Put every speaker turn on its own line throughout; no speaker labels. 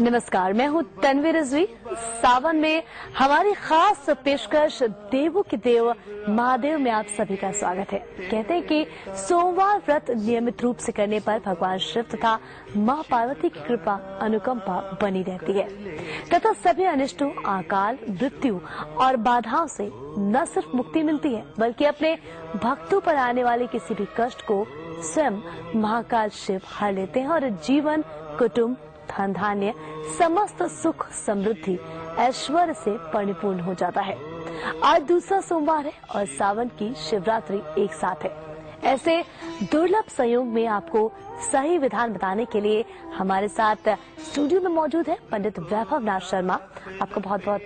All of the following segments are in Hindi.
नमस्कार, मैं हूं तन्वी रिजवी। सावन में हमारी खास पेशकश देवों के देव महादेव में आप सभी का स्वागत है। कहते हैं कि सोमवार व्रत नियमित रूप से करने पर भगवान शिव तथा मां पार्वती की कृपा अनुकंपा बनी रहती है तथा सभी अनिष्टों, अकाल, मृत्यु और बाधाओं से न सिर्फ मुक्ति मिलती है बल्कि अपने भक्तों पर आने वाले किसी भी कष्ट को स्वयं महाकाल शिव हर लेते हैं और जीवन, कुटुंब, धन धान्य, समस्त सुख, समृद्धि, ऐश्वर्य से परिपूर्ण हो जाता है। आज दूसरा सोमवार है और सावन की शिवरात्रि एक साथ है। ऐसे दुर्लभ संयोग में आपको सही विधान बताने के लिए हमारे साथ स्टूडियो में मौजूद है पंडित वैभव नाथ शर्मा। आपका बहुत बहुत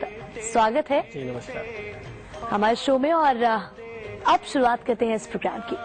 स्वागत है।
नमस्कार
हमारे शो में। और अब शुरुआत करते हैं इस प्रोग्राम की।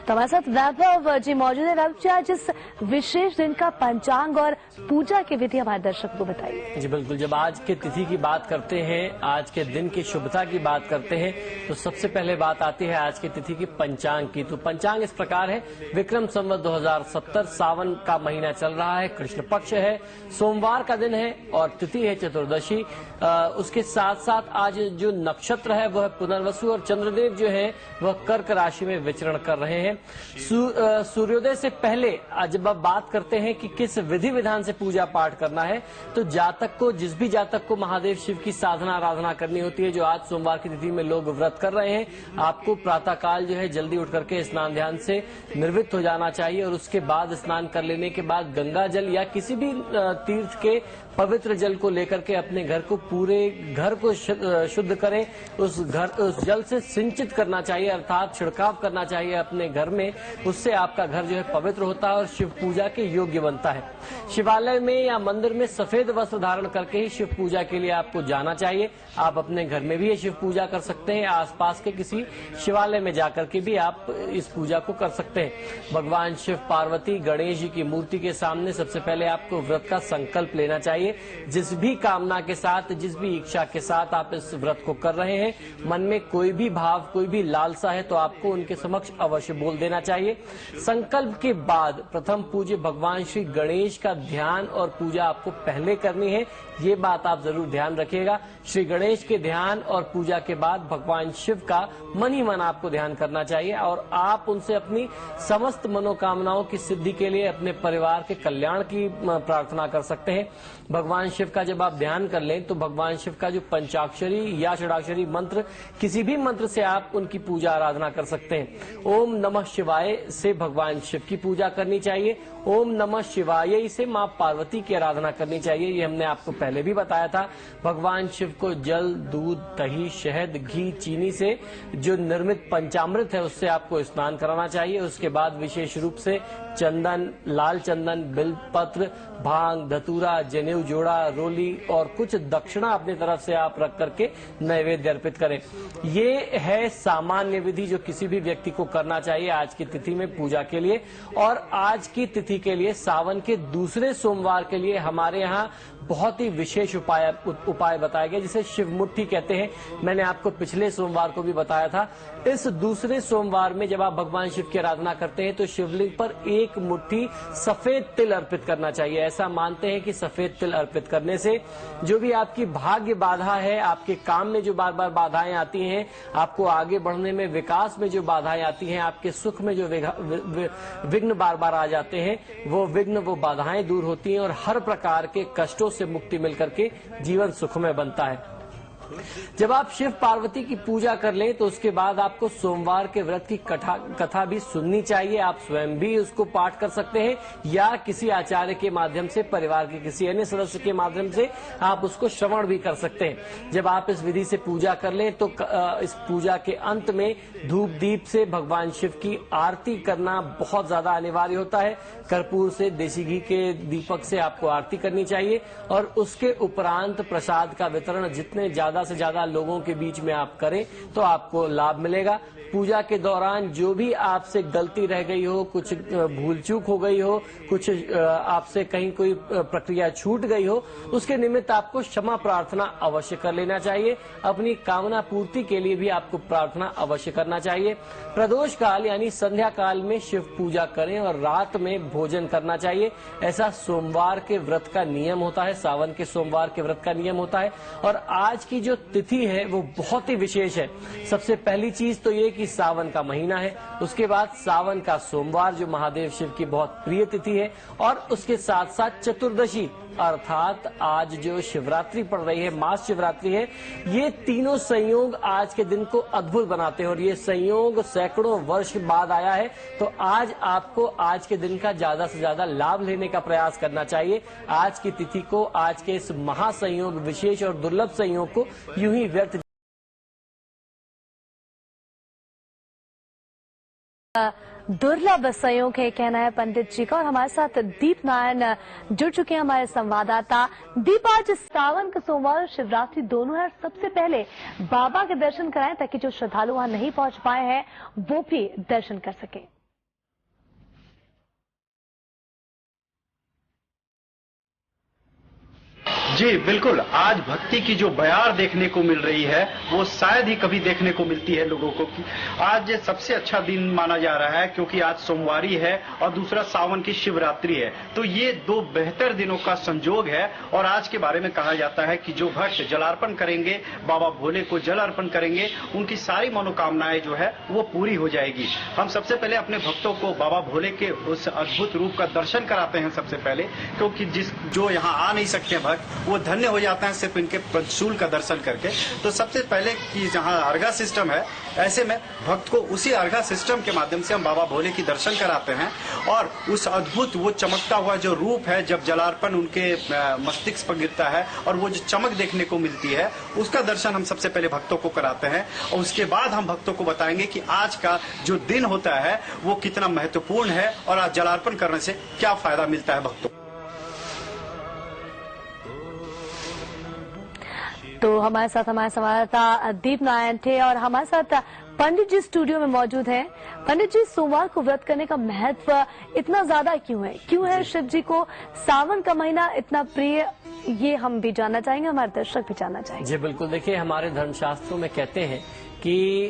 तो हमारे साथ वैभव जी मौजूद है। वैभव जी, आज इस विशेष दिन का पंचांग और पूजा की विधि हमारे दर्शकों को बताइए।
जी बिल्कुल। जब आज के तिथि की बात करते हैं, आज के दिन की शुभता की बात करते हैं, तो सबसे पहले बात आती है आज की तिथि की पंचांग की। तो पंचांग इस प्रकार है। विक्रम संवत 2070, सावन का महीना चल रहा है, कृष्ण पक्ष है, सोमवार का दिन है और तिथि है चतुर्दशी। उसके साथ साथ आज जो नक्षत्र है वह पुनर्वसु और चंद्रदेव जो है वह कर्क राशि में विचरण कर रहे हैं। सूर्योदय से पहले जब आप बात करते हैं कि किस विधि विधान से पूजा पाठ करना है, तो जातक को, जिस भी जातक को महादेव शिव की साधना आराधना करनी होती है, जो आज सोमवार की तिथि में लोग व्रत कर रहे हैं, आपको प्रातः काल जो है जल्दी उठ करके स्नान ध्यान से निर्वृत्त हो जाना चाहिए और उसके बाद स्नान कर लेने के बाद गंगा जल या किसी भी तीर्थ के पवित्र जल को लेकर के अपने घर को, पूरे घर को शुद्ध करें। उस जल से सिंचित करना चाहिए, अर्थात छिड़काव करना चाहिए अपने घर में। उससे आपका घर जो है पवित्र होता है और शिव पूजा के योग्य बनता है। शिवालय में या मंदिर में सफेद वस्त्र धारण करके ही शिव पूजा के लिए आपको जाना चाहिए। आप अपने घर में भी ये शिव पूजा कर सकते हैं, आसपास के किसी शिवालय में जाकर के भी आप इस पूजा को कर सकते हैं। भगवान शिव, पार्वती, गणेश जी की मूर्ति के सामने सबसे पहले आपको व्रत का संकल्प लेना चाहिए। जिस भी कामना के साथ, जिस भी इच्छा के साथ आप इस व्रत को कर रहे हैं, मन में कोई भी भाव, कोई भी लालसा है तो आपको उनके समक्ष अवश्य बोल देना चाहिए। संकल्प के बाद प्रथम पूज्य भगवान श्री गणेश का ध्यान और पूजा आपको पहले करनी है, ये बात आप जरूर ध्यान रखिएगा। श्री गणेश के ध्यान और पूजा के बाद भगवान शिव का मन ही मन आपको ध्यान करना चाहिए और आप उनसे अपनी समस्त मनोकामनाओं की सिद्धि के लिए, अपने परिवार के कल्याण की प्रार्थना कर सकते हैं। भगवान शिव का जब आप ध्यान कर लें तो भगवान शिव का जो पंचाक्षरी या षडाक्षरी मंत्र, किसी भी मंत्र से आप उनकी पूजा आराधना कर सकते हैं। ओम नमः शिवाय से भगवान शिव की पूजा करनी चाहिए। ओम नमः शिवाय से मां पार्वती की आराधना करनी चाहिए। ये हमने आपको पहले भी बताया था। भगवान शिव को जल, दूध, दही, शहद, घी, चीनी से जो निर्मित पंचामृत है उससे आपको स्नान कराना चाहिए। उसके बाद विशेष रूप से चंदन, लाल चंदन, बिल्वपत्र, भांग, धतूरा, जनेऊ जोड़ा, रोली और कुछ दक्षिणा अपनी तरफ से आप रख करके नैवेद्य अर्पित करें। ये है सामान्य विधि जो किसी भी व्यक्ति को करना चाहिए आज की तिथि में पूजा के लिए। और आज की तिथि के लिए, सावन के दूसरे सोमवार के लिए हमारे यहाँ बहुत ही विशेष उपाय बताया गया, जिसे शिव मुट्ठी कहते हैं। मैंने आपको पिछले सोमवार को भी बताया था। इस दूसरे सोमवार में जब आप भगवान शिव की आराधना करते हैं तो शिवलिंग पर एक मुट्ठी सफेद तिल अर्पित करना चाहिए। ऐसा मानते हैं कि सफेद तिल अर्पित करने से जो भी आपकी भाग्य बाधा है, आपके काम में जो बार बार बाधाएं आती हैं, आपको आगे बढ़ने में, विकास में जो बाधाएं आती हैं, आपके सुख में जो विघ्न बार बार आ जाते हैं, वो विघ्न, वो बाधाएं दूर होती हैं और हर प्रकार के कष्टों से मुक्ति मिलकर के जीवन सुखमय बनता है। जब आप शिव पार्वती की पूजा कर लें तो उसके बाद आपको सोमवार के व्रत की कथा भी सुननी चाहिए। आप स्वयं भी उसको पाठ कर सकते हैं या किसी आचार्य के माध्यम से, परिवार के किसी अन्य सदस्य के माध्यम से आप उसको श्रवण भी कर सकते हैं। जब आप इस विधि से पूजा कर लें तो इस पूजा के अंत में धूप दीप से भगवान शिव की आरती करना बहुत ज्यादा अनिवार्य होता है। कर्पूर से, देसी घी के दीपक से आपको आरती करनी चाहिए और उसके उपरांत प्रसाद का वितरण जितने ज्यादा ज्यादा से ज्यादा लोगों के बीच में आप करें तो आपको लाभ मिलेगा। पूजा के दौरान जो भी आपसे गलती रह गई हो, कुछ भूल चूक हो गई हो, कुछ आपसे कहीं कोई प्रक्रिया छूट गई हो, उसके निमित्त आपको क्षमा प्रार्थना अवश्य कर लेना चाहिए। अपनी कामना पूर्ति के लिए भी आपको प्रार्थना अवश्य करना चाहिए। प्रदोष काल यानी संध्या काल में शिव पूजा करें और रात में भोजन करना चाहिए। ऐसा सोमवार के व्रत का नियम होता है, सावन के सोमवार के व्रत का नियम होता है। और आज की जो तिथि है वो बहुत ही विशेष है। सबसे पहली चीज तो ये कि सावन का महीना है, उसके बाद सावन का सोमवार जो महादेव शिव की बहुत प्रिय तिथि है, और उसके साथ साथ चतुर्दशी अर्थात आज जो शिवरात्रि पड़ रही है, महाशिवरात्रि है, ये तीनों संयोग आज के दिन को अद्भुत बनाते हैं। और ये संयोग सैकड़ों वर्ष बाद आया है, तो आज आपको आज के दिन का ज्यादा से ज्यादा लाभ लेने का प्रयास करना चाहिए। आज की तिथि को, आज के इस महासंयोग, विशेष और दुर्लभ संयोग को यूं ही व्यर्थ
दुर्लभ संयोग है, कहना है पंडित जी का। और हमारे साथ दीप नारायण जुड़ चुके हैं, हमारे संवाददाता। दीप, आज सावन का सोमवार और शिवरात्रि दोनों है। सबसे पहले बाबा के दर्शन कराएं ताकि जो श्रद्धालु वहां नहीं पहुंच पाए हैं वो भी दर्शन कर सके।
जी बिल्कुल, आज भक्ति की जो बयार देखने को मिल रही है वो शायद ही कभी देखने को मिलती है लोगों को। आज सबसे अच्छा दिन माना जा रहा है क्योंकि आज सोमवारी है और दूसरा सावन की शिवरात्रि है, तो ये दो बेहतर दिनों का संजोग है। और आज के बारे में कहा जाता है कि जो भक्त जलार्पण करेंगे, बाबा भोले को जल अर्पण करेंगे, उनकी सारी मनोकामनाएं जो है वो पूरी हो जाएगी। हम सबसे पहले अपने भक्तों को बाबा भोले के उस अद्भुत रूप का दर्शन कराते हैं सबसे पहले, क्योंकि जो यहाँ आ नहीं सकते भक्त वो धन्य हो जाते हैं सिर्फ इनके पंचशूल का दर्शन करके। तो सबसे पहले कि जहां अर्घा सिस्टम है, ऐसे में भक्त को उसी अर्घा सिस्टम के माध्यम से हम बाबा भोले की दर्शन कराते हैं। और उस अद्भुत वो चमकता हुआ जो रूप है, जब जलार्पण उनके मस्तिष्क पर गिरता है और वो जो चमक देखने को मिलती है, उसका दर्शन हम सबसे पहले भक्तों को कराते हैं। और उसके बाद हम भक्तों को बताएंगे कि आज का जो दिन होता है वो कितना महत्वपूर्ण है और आज जलार्पण करने से क्या फायदा मिलता है भक्तों।
तो हमारे साथ हमारे संवाददाता दीप नारायण थे और हमारे साथ पंडित जी स्टूडियो में मौजूद हैं। पंडित जी, सोमवार को व्रत करने का महत्व इतना ज्यादा क्यों है? क्यों है शिव जी को सावन का महीना इतना प्रिय? ये हम भी जानना चाहेंगे, हमारे दर्शक भी जानना चाहेंगे।
जी बिल्कुल, देखिए हमारे धर्मशास्त्रों में कहते हैं कि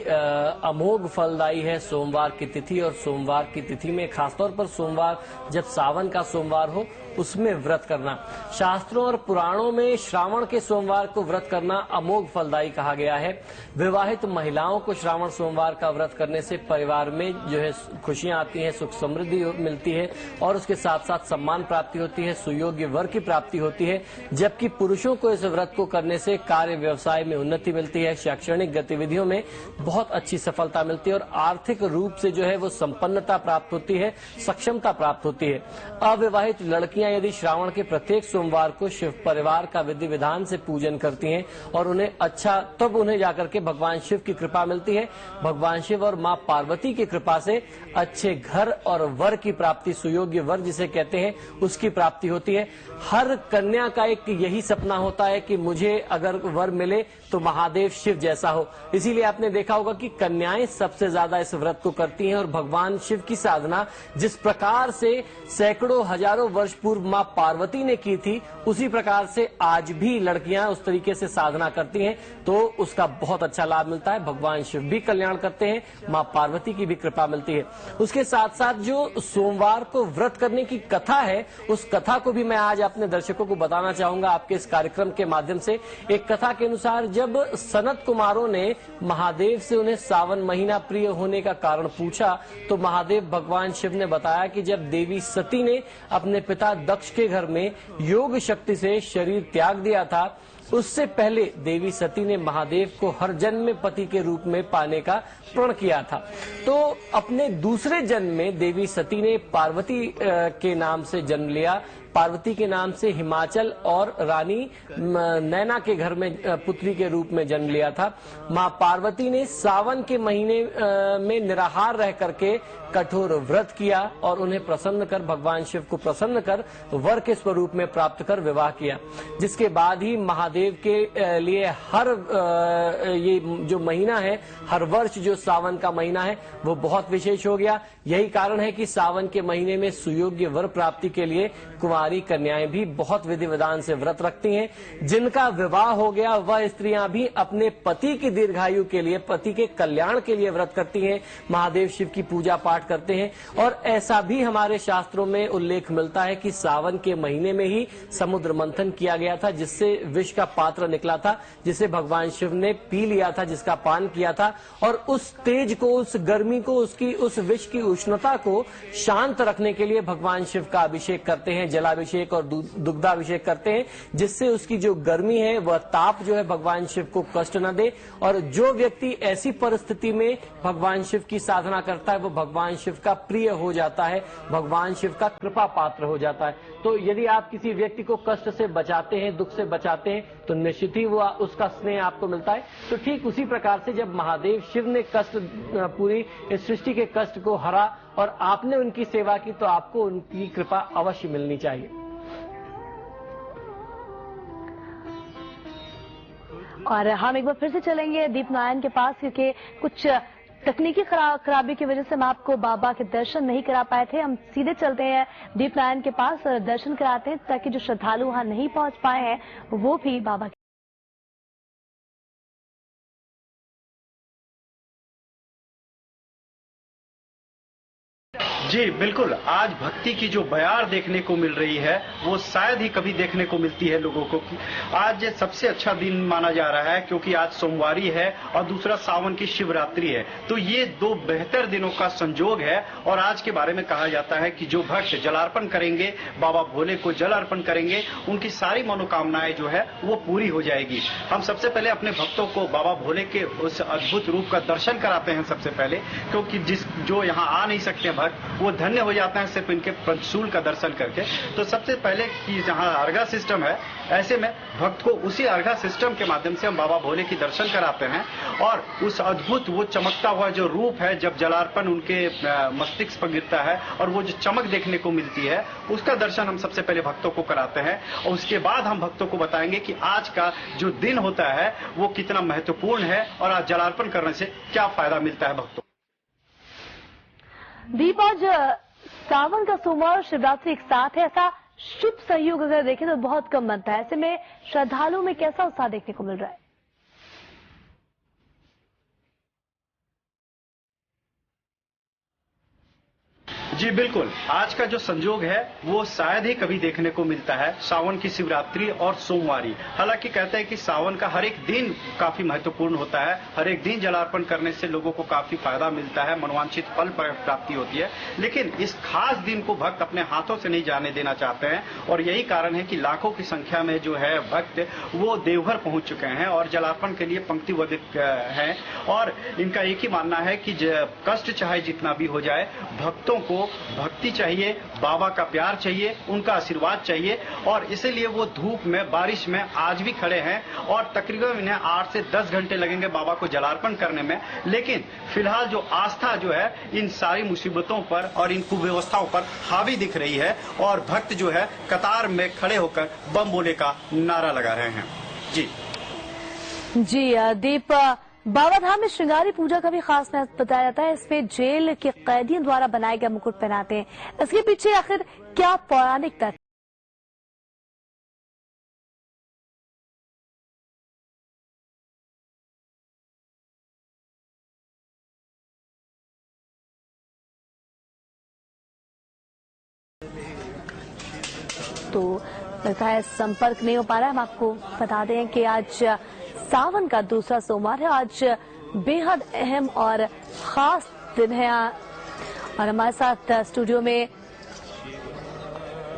अमोघ फलदायी है सोमवार की तिथि। और सोमवार की तिथि में खासतौर पर सोमवार जब सावन का सोमवार हो उसमें व्रत करना, शास्त्रों और पुराणों में श्रावण के सोमवार को व्रत करना अमोघ फलदायी कहा गया है। विवाहित महिलाओं को श्रावण सोमवार का व्रत करने से परिवार में जो है खुशियां आती हैं, सुख समृद्धि मिलती है और उसके साथ साथ सम्मान प्राप्ति होती है, सुयोग्य वर की प्राप्ति होती है। जबकि पुरुषों को इस व्रत को करने से कार्य व्यवसाय में उन्नति मिलती है, शैक्षणिक गतिविधियों में बहुत अच्छी सफलता मिलती है और आर्थिक रूप से जो है वो संपन्नता प्राप्त होती है, सक्षमता प्राप्त होती है। अविवाहित लड़कियां यदि श्रावण के प्रत्येक सोमवार को शिव परिवार का विधि विधान से पूजन करती हैं और उन्हें अच्छा, तब उन्हें जाकर के भगवान शिव की कृपा मिलती है। भगवान शिव और मां पार्वती की कृपा से अच्छे घर और वर की प्राप्ति, सुयोग्य वर जिसे कहते हैं, उसकी प्राप्ति होती है। हर कन्या का एक यही सपना होता है कि मुझे अगर वर मिले तो महादेव शिव जैसा हो। इसीलिए आपने देखा होगा कि कन्याएं सबसे ज्यादा इस व्रत को करती हैं और भगवान शिव की साधना जिस प्रकार से सैकड़ों हजारों वर्ष पूर्व मां पार्वती ने की थी, उसी प्रकार से आज भी लड़कियां उस तरीके से साधना करती हैं, तो उसका बहुत अच्छा लाभ मिलता है। भगवान शिव भी कल्याण करते हैं, मां पार्वती की भी कृपा मिलती है। उसके साथ साथ जो सोमवार को व्रत करने की कथा है, उस कथा को भी मैं आज अपने दर्शकों को बताना चाहूंगा आपके इस कार्यक्रम के माध्यम से। एक कथा के अनुसार जब सनत कुमारों ने महादेव से उन्हें सावन महीना प्रिय होने का कारण पूछा, तो महादेव भगवान शिव ने बताया कि जब देवी सती ने अपने पिता दक्ष के घर में योग शक्ति से शरीर त्याग दिया था, उससे पहले देवी सती ने महादेव को हर जन्म में पति के रूप में पाने का प्रण किया था। तो अपने दूसरे जन्म में देवी सती ने पार्वती के नाम से जन्म लिया। पार्वती के नाम से हिमाचल और रानी नैना के घर में पुत्री के रूप में जन्म लिया था। मां पार्वती ने सावन के महीने में निराहार रह करके कठोर व्रत किया और उन्हें प्रसन्न कर, भगवान शिव को प्रसन्न कर वर के स्वरूप में प्राप्त कर विवाह किया, जिसके बाद ही महादेव महादेव के लिए हर ये जो महीना है, हर वर्ष जो सावन का महीना है वो बहुत विशेष हो गया। यही कारण है कि सावन के महीने में सुयोग्य वर प्राप्ति के लिए कुंवारी कन्याएं भी बहुत विधि विधान से व्रत रखती हैं। जिनका विवाह हो गया वह स्त्रियां भी अपने पति की दीर्घायु के लिए, पति के कल्याण के लिए व्रत करती हैं, महादेव शिव की पूजा पाठ करते हैं। और ऐसा भी हमारे शास्त्रों में उल्लेख मिलता है कि सावन के महीने में ही समुद्र मंथन किया गया था, जिससे विष का पात्र निकला था, जिसे भगवान शिव ने पी लिया था, जिसका पान किया था। और उस तेज को, उस गर्मी को, उस विष की उष्णता को शांत रखने के लिए भगवान शिव का अभिषेक करते हैं, जलाभिषेक और दुग्धाभिषेक करते हैं, जिससे उसकी जो गर्मी है वह ताप जो है भगवान शिव को कष्ट न दे। और जो व्यक्ति ऐसी परिस्थिति में भगवान शिव की साधना करता है वो भगवान शिव का प्रिय हो जाता है, भगवान शिव का कृपा पात्र हो जाता है। तो यदि आप किसी व्यक्ति को कष्ट से बचाते हैं, दुख से बचाते हैं, तो निश्चित ही वो उसका स्नेह आपको मिलता है। तो ठीक उसी प्रकार से जब महादेव शिव ने पूरी इस सृष्टि के कष्ट को हरा और आपने उनकी सेवा की, तो आपको उनकी कृपा अवश्य मिलनी चाहिए।
और हम एक बार फिर से चलेंगे दीपनारायण के पास, क्योंकि कुछ तकनीकी खराबी की वजह से हम आपको बाबा के दर्शन नहीं करा पाए थे। हम सीधे चलते हैं दीपनारायण के पास और दर्शन कराते हैं, ताकि जो श्रद्धालु वहां नहीं पहुंच पाए हैं वो भी बाबा
जी बिल्कुल, आज भक्ति की जो बयार देखने को मिल रही है वो शायद ही कभी देखने को मिलती है लोगों को। आज सबसे अच्छा दिन माना जा रहा है, क्योंकि आज सोमवारी है और दूसरा सावन की शिवरात्रि है। तो ये दो बेहतर दिनों का संजोग है। और आज के बारे में कहा जाता है कि जो भक्त जलार्पण करेंगे, बाबा भोले को जल अर्पण करेंगे, उनकी सारी मनोकामनाएं जो है वो पूरी हो जाएगी। हम सबसे पहले अपने भक्तों को बाबा भोले के उस अद्भुत रूप का दर्शन कराते हैं सबसे पहले, क्योंकि जो यहाँ आ नहीं सकते भक्त वो धन्य हो जाते हैं सिर्फ इनके पंचशूल का दर्शन करके। तो सबसे पहले कि जहां अर्घा सिस्टम है, ऐसे में भक्त को उसी अर्घा सिस्टम के माध्यम से हम बाबा भोले की दर्शन कराते हैं। और उस अद्भुत वो चमकता हुआ जो रूप है, जब जलार्पण उनके मस्तिष्क पर गिरता है और वो जो चमक देखने को मिलती है, उसका दर्शन हम सबसे पहले भक्तों को कराते हैं। और उसके बाद हम भक्तों को बताएंगे कि आज का जो दिन होता है वो कितना महत्वपूर्ण है और आज जलार्पण करने से क्या फायदा मिलता है भक्तों।
दीप, आज सावन का सोमवार और शिवरात्रि एक साथ है। ऐसा शुभ सहयोग अगर देखें तो बहुत कम बनता है। ऐसे में श्रद्धालुओं में कैसा उत्साह देखने को मिल रहा है?
जी बिल्कुल, आज का जो संजोग है वो शायद ही कभी देखने को मिलता है, सावन की शिवरात्रि और सोमवारी। हालांकि कहते हैं कि सावन का हर एक दिन काफी महत्वपूर्ण होता है, हर एक दिन जलार्पण करने से लोगों को काफी फायदा मिलता है, मनोवांछित फल प्राप्ति होती है। लेकिन इस खास दिन को भक्त अपने हाथों से नहीं जाने देना चाहते हैं और यही कारण है कि लाखों की संख्या में जो है भक्त वो देवघर पहुंच चुके हैं और जलार्पण के लिए पंक्तिबद्ध हैं। और इनका एक ही मानना है कि कष्ट चाहे जितना भी हो जाए, भक्तों को भक्ति चाहिए, बाबा का प्यार चाहिए, उनका आशीर्वाद चाहिए। और इसीलिए वो धूप में, बारिश में आज भी खड़े हैं और तकरीबन इन्हें 8 से 10 घंटे लगेंगे बाबा को जलार्पण करने में। लेकिन फिलहाल जो आस्था जो है इन सारी मुसीबतों पर और इन कुव्यवस्थाओं पर हावी दिख रही है और भक्त जो है कतार में खड़े होकर बम बोले का नारा लगा रहे हैं। जी
दीप, बाबा धाम में श्रृंगारी पूजा का भी खास महत्व बताया जाता है। इसमें जेल के कैदियों द्वारा बनाए गए मुकुट पहनाते हैं। इसके पीछे आखिर क्या पौराणिक तथ्य? तो लगता है संपर्क नहीं हो पा रहा है। हम आपको बता दें कि आज सावन का दूसरा सोमवार है। आज बेहद अहम और खास दिन है और हमारे साथ स्टूडियो में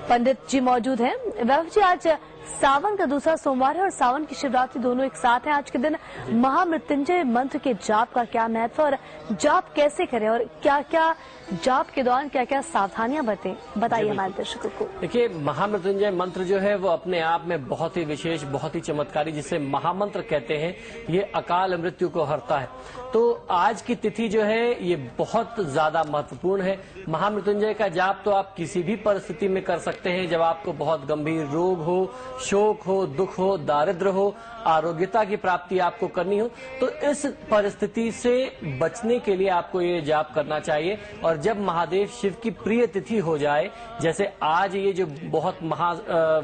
पंडित जी मौजूद हैं। वैभव जी, आज सावन का दूसरा सोमवार है और सावन की शिवरात्रि दोनों एक साथ हैं। आज के दिन महामृत्युंजय मंत्र के जाप का क्या महत्व और जाप कैसे करें और क्या क्या जाप के दौरान क्या क्या सावधानियां बरतें, बताइए हमारे दर्शकों को।
देखिए, महामृत्युंजय मंत्र जो है वो अपने आप में बहुत ही विशेष, बहुत ही चमत्कारी, जिसे महामंत्र कहते हैं, ये अकाल मृत्यु को हरता है। तो आज की तिथि जो है ये बहुत ज्यादा महत्वपूर्ण है। महामृत्युंजय का जाप तो आप किसी भी परिस्थिति में कर सकते हैं। जब आपको बहुत गंभीर रोग हो, शोक हो, दुख हो, दारिद्र हो, आरोग्यता की प्राप्ति आपको करनी हो, तो इस परिस्थिति से बचने के लिए आपको ये जाप करना चाहिए। और जब महादेव शिव की प्रिय तिथि हो जाए, जैसे आज ये जो बहुत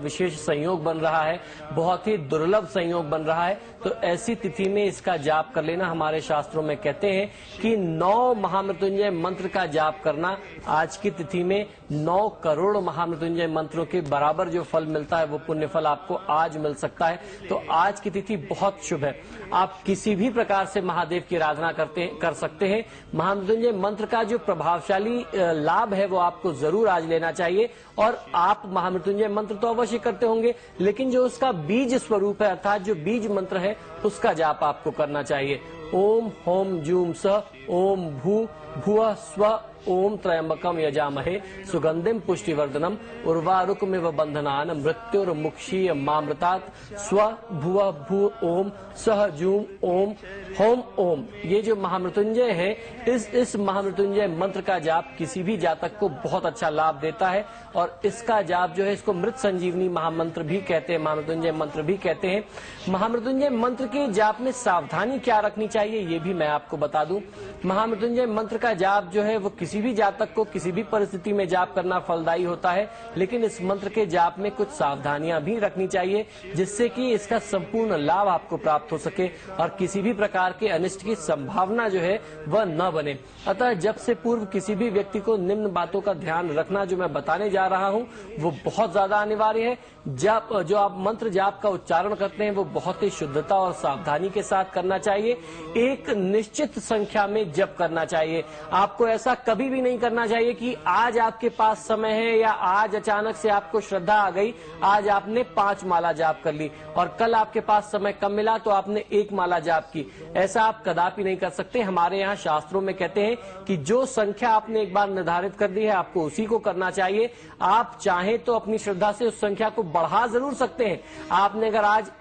विशेष संयोग बन रहा है, बहुत ही दुर्लभ संयोग बन रहा है, तो ऐसी तिथि में इसका जाप कर लेना। हमारे शास्त्रों में कहते हैं कि 9 महामृत्युंजय मंत्र का जाप करना आज की तिथि में 9 करोड़ महामृत्युंजय मंत्रों के बराबर जो फल मिलता है, वो पुण्य फल आपको आज मिल सकता है। तो आज की तिथि बहुत शुभ है। आप किसी भी प्रकार से महादेव की आराधना कर सकते हैं। महामृत्युंजय मंत्र का जो प्रभावशाली लाभ है वो आपको जरूर आज लेना चाहिए। और आप महामृत्युंजय मंत्र तो अवश्य करते होंगे, लेकिन जो उसका बीज स्वरूप है, अर्थात जो बीज मंत्र है, उसका जाप आपको करना चाहिए। ओम होम जूम स ओम भू भुवः स्व ओम त्र्यंबकम यजामहे सुगंधिम पुष्टिवर्धनम उर्वारुकमिव बंधनान मृत्युर्मुक्षीय मामृतात् स्व भुवः भू ओम सह जूम ओम होम ओम। ये जो महामृत्युंजय है, इस महामृत्युंजय मंत्र का जाप किसी भी जातक को बहुत अच्छा लाभ देता है। और इसका जाप जो है, इसको मृत संजीवनी महामंत्र भी कहते हैं, महामृत्युंजय मंत्र भी कहते हैं। महामृत्युंजय मंत्र के जाप में सावधानी क्या रखनी चाहिए, ये भी मैं आपको बता दूं। महामृत्युंजय मंत्र का जाप जो है वो किसी भी जातक को किसी भी परिस्थिति में जाप करना फलदायी होता है, लेकिन इस मंत्र के जाप में कुछ सावधानियां भी रखनी चाहिए, जिससे कि इसका संपूर्ण लाभ आपको प्राप्त हो सके और किसी भी प्रकार के अनिष्ट की संभावना जो है वह न बने। अतः जब से पूर्व किसी भी व्यक्ति को निम्न बातों का ध्यान रखना जो मैं बताने जा रहा हूं वो बहुत ज्यादा अनिवार्य है। जो आप मंत्र जाप का उच्चारण करते हैं वो बहुत ही शुद्धता और सावधानी के साथ करना चाहिए। एक निश्चित संख्या में जप करना चाहिए। आपको ऐसा कभी भी नहीं करना चाहिए कि आज आपके पास समय है या आज अचानक से आपको श्रद्धा आ गई, आज आपने 5 माला जाप कर ली और कल आपके पास समय कम मिला तो आपने 1 माला जाप की। ऐसा आप कदापि नहीं कर सकते। हमारे यहाँ शास्त्रों में कहते हैं कि जो संख्या आपने एक बार निर्धारित कर दी है, आपको उसी को करना चाहिए। आप चाहें तो अपनी श्रद्धा से उस संख्या को बढ़ा जरूर सकते हैं। आपने अगर आज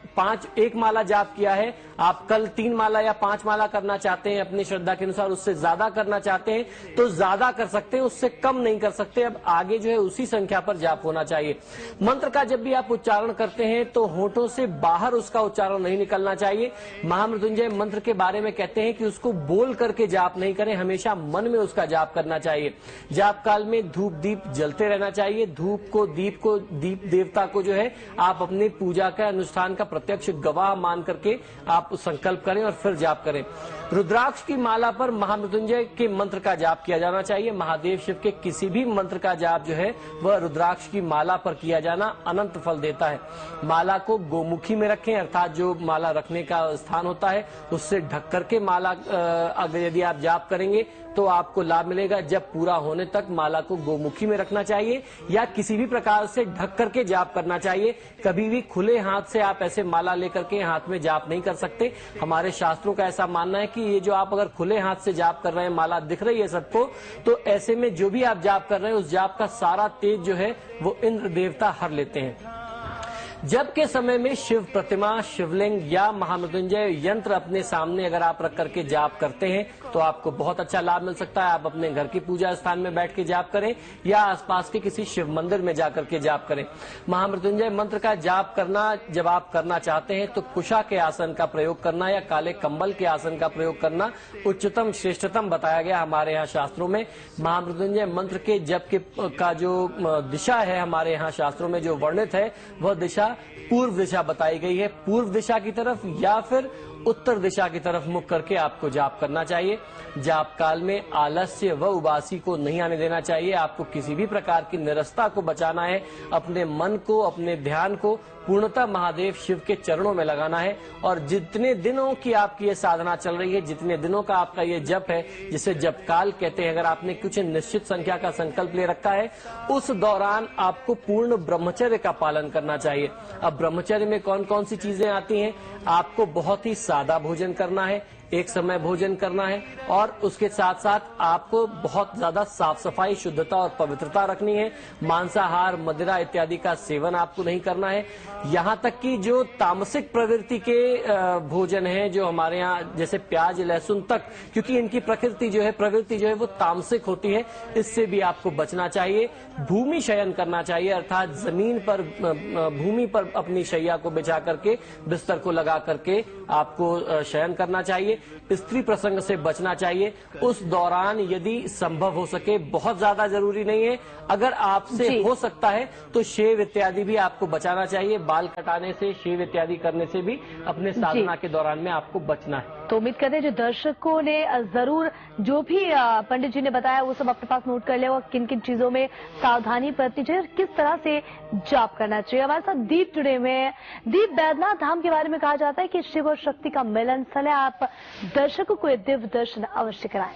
1 माला जाप किया है, आप कल 3 माला या 5 माला करना चाहते हैं, अपनी श्रद्धा के अनुसार उससे ज्यादा करना चाहते हैं तो ज्यादा कर सकते हैं, उससे कम नहीं कर सकते। अब आगे जो है उसी संख्या पर जाप होना चाहिए। मंत्र का जब भी आप उच्चारण करते हैं तो होठों से बाहर उसका उच्चारण नहीं निकलना चाहिए। महामृत्युंजय मंत्र के बारे में कहते हैं कि उसको बोल करके जाप नहीं करें, हमेशा मन में उसका जाप करना चाहिए। जाप काल में धूप दीप जलते रहना चाहिए। धूप को दीप देवता को जो है आप अपनी पूजा का अनुष्ठान का प्रत्यक्ष गवाह मान करके आप संकल्प करें और फिर जाप करें। रुद्राक्ष की माला पर महामृत्युंजय के मंत्र का जाप किया जाना चाहिए। महादेव शिव के किसी भी मंत्र का जाप जो है वह रुद्राक्ष की माला पर किया जाना अनंत फल देता है। माला को गोमुखी में रखें, अर्थात जो माला रखने का स्थान होता है उससे ढक करके माला अगर यदि आप जाप करेंगे तो आपको लाभ मिलेगा। जब पूरा होने तक माला को गोमुखी में रखना चाहिए या किसी भी प्रकार से ढक करके जाप करना चाहिए। कभी भी खुले हाथ से आप ऐसे माला लेकर के हाथ में जाप नहीं कर सकते। हमारे शास्त्रों का ऐसा मानना है कि ये जो आप अगर खुले हाथ से जाप कर रहे हैं, माला दिख रही है सबको, तो ऐसे में जो भी आप जाप कर रहे हैं उस जाप का सारा तेज जो है वो इंद्र देवता हर लेते हैं। जब के समय में शिव प्रतिमा, शिवलिंग या महामृत्युंजय यंत्र अपने सामने अगर आप रख करके जाप करते हैं तो आपको बहुत अच्छा लाभ मिल सकता है। आप अपने घर की पूजा स्थान में बैठ के जाप करें या आसपास के किसी शिव मंदिर में जाकर के जाप करें। महामृत्युंजय मंत्र का जाप करना जब आप करना चाहते हैं तो कुशा के आसन का प्रयोग करना या काले कंबल के आसन का प्रयोग करना उच्चतम श्रेष्ठतम बताया गया हमारे यहाँ शास्त्रों में। महामृत्युंजय मंत्र के जप का जो दिशा है हमारे यहाँ शास्त्रों में जो वर्णित है वह दिशा पूर्व दिशा बताई गई है। पूर्व दिशा की तरफ या फिर उत्तर दिशा की तरफ मुख करके आपको जाप करना चाहिए। जाप काल में आलस्य व उबासी को नहीं आने देना चाहिए। आपको किसी भी प्रकार की निरस्ता को बचाना है। अपने मन को, अपने ध्यान को पूर्णतः महादेव शिव के चरणों में लगाना है। और जितने दिनों की आपकी ये साधना चल रही है, जितने दिनों का आपका ये जप है, जिसे जप काल कहते हैं, अगर आपने कुछ निश्चित संख्या का संकल्प ले रखा है, उस दौरान आपको पूर्ण ब्रह्मचर्य का पालन करना चाहिए। अब ब्रह्मचर्य में कौन कौन सी चीजें आती हैं? आपको बहुत ही सादा भोजन करना है, एक समय भोजन करना है और उसके साथ साथ आपको बहुत ज्यादा साफ सफाई, शुद्धता और पवित्रता रखनी है। मांसाहार, मदिरा इत्यादि का सेवन आपको नहीं करना है। यहाँ तक कि जो तामसिक प्रवृत्ति के भोजन है जो हमारे यहाँ, जैसे प्याज, लहसुन तक, क्योंकि इनकी प्रवृत्ति जो है वो तामसिक होती है, इससे भी आपको बचना चाहिए। भूमि शयन करना चाहिए, अर्थात जमीन पर, भूमि पर अपनी शैया को बिछा करके, बिस्तर को लगा करके आपको शयन करना चाहिए। स्त्री प्रसंग से बचना चाहिए। उस दौरान यदि संभव हो सके, बहुत ज्यादा जरूरी नहीं है, अगर आपसे हो सकता है तो शेव इत्यादि भी आपको बचाना चाहिए। बाल कटाने से, शेव इत्यादि करने से भी अपने साधना के दौरान में आपको बचना है।
तो उम्मीद करते हैं जो दर्शकों ने जरूर जो भी पंडित जी ने बताया वो सब अपने पास नोट कर ले, और किन किन चीजों में सावधानी बरतनी चाहिए और किस तरह से जाप करना चाहिए। हमारे साथ दीप जुड़े हुए हैं। दीप, बैद्यनाथ धाम के बारे में कहा जाता है कि शिव और शक्ति का मिलन स्थल है। आप दर्शकों को ये दिव्य दर्शन अवश्य कराएं।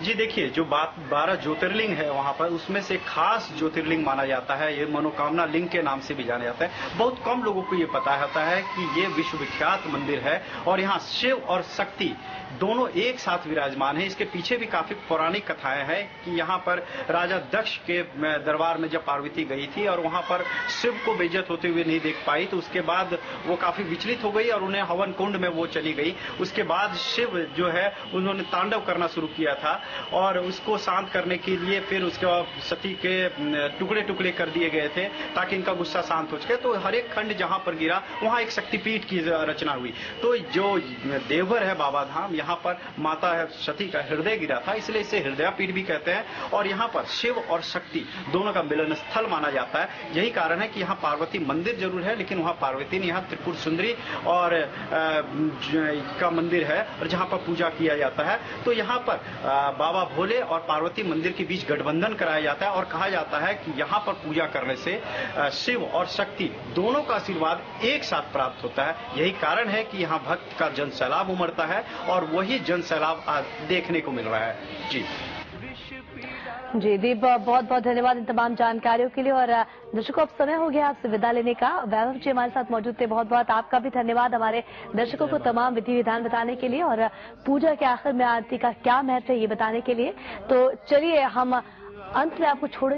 जी देखिए, जो 12 ज्योतिर्लिंग है वहां पर, उसमें से खास ज्योतिर्लिंग माना जाता है, ये मनोकामना लिंग के नाम से भी जाना जाता है। बहुत कम लोगों को ये पता होता है कि ये विश्वविख्यात मंदिर है और यहाँ शिव और शक्ति दोनों एक साथ विराजमान है। इसके पीछे भी काफी पौराणिक कथाएं हैं कि यहाँ पर राजा दक्ष के दरबार में जब पार्वती गई थी और वहां पर शिव को बेइज्जत होते हुए नहीं देख पाई, तो उसके बाद वो काफी विचलित हो गई और उन्हें हवन कुंड में वो चली गई। उसके बाद शिव जो है उन्होंने तांडव करना शुरू किया था और उसको शांत करने के लिए फिर उसके बाद सती के टुकड़े टुकड़े कर दिए गए थे ताकि इनका गुस्सा शांत हो सके। तो हर एक खंड जहां पर गिरा वहां एक शक्तिपीठ की रचना हुई। तो जो देवघर है बाबा धाम, यहाँ पर माता है सती का हृदय गिरा था, इसलिए इसे हृदयापीठ भी कहते हैं। और यहाँ पर शिव और शक्ति दोनों का मिलन स्थल माना जाता है। यही कारण है कि यहाँ पार्वती मंदिर जरूर है, लेकिन वहाँ पार्वती नहीं, यहाँ त्रिपुर सुंदरी और का मंदिर है और जहाँ पर पूजा किया जाता है। तो यहाँ पर बाबा भोले और पार्वती मंदिर के बीच गठबंधन कराया जाता है और कहा जाता है कि यहाँ पर पूजा करने से शिव और शक्ति दोनों का आशीर्वाद एक साथ प्राप्त होता है। यही कारण है कि यहाँ भक्त का जन सैलाब उमड़ता है और वही जन सैलाब आज देखने को मिल रहा है।
जी दीप, बहुत बहुत धन्यवाद इन तमाम जानकारियों के लिए। और दर्शकों, अब समय हो गया आपसे विदा लेने का। वैभव जी हमारे साथ मौजूद थे, बहुत बहुत आपका भी धन्यवाद हमारे दर्शकों को तमाम विधि विधान बताने के लिए और पूजा के आखिर में आरती का क्या महत्व है ये बताने के लिए। तो चलिए हम अंत में आपको छोड़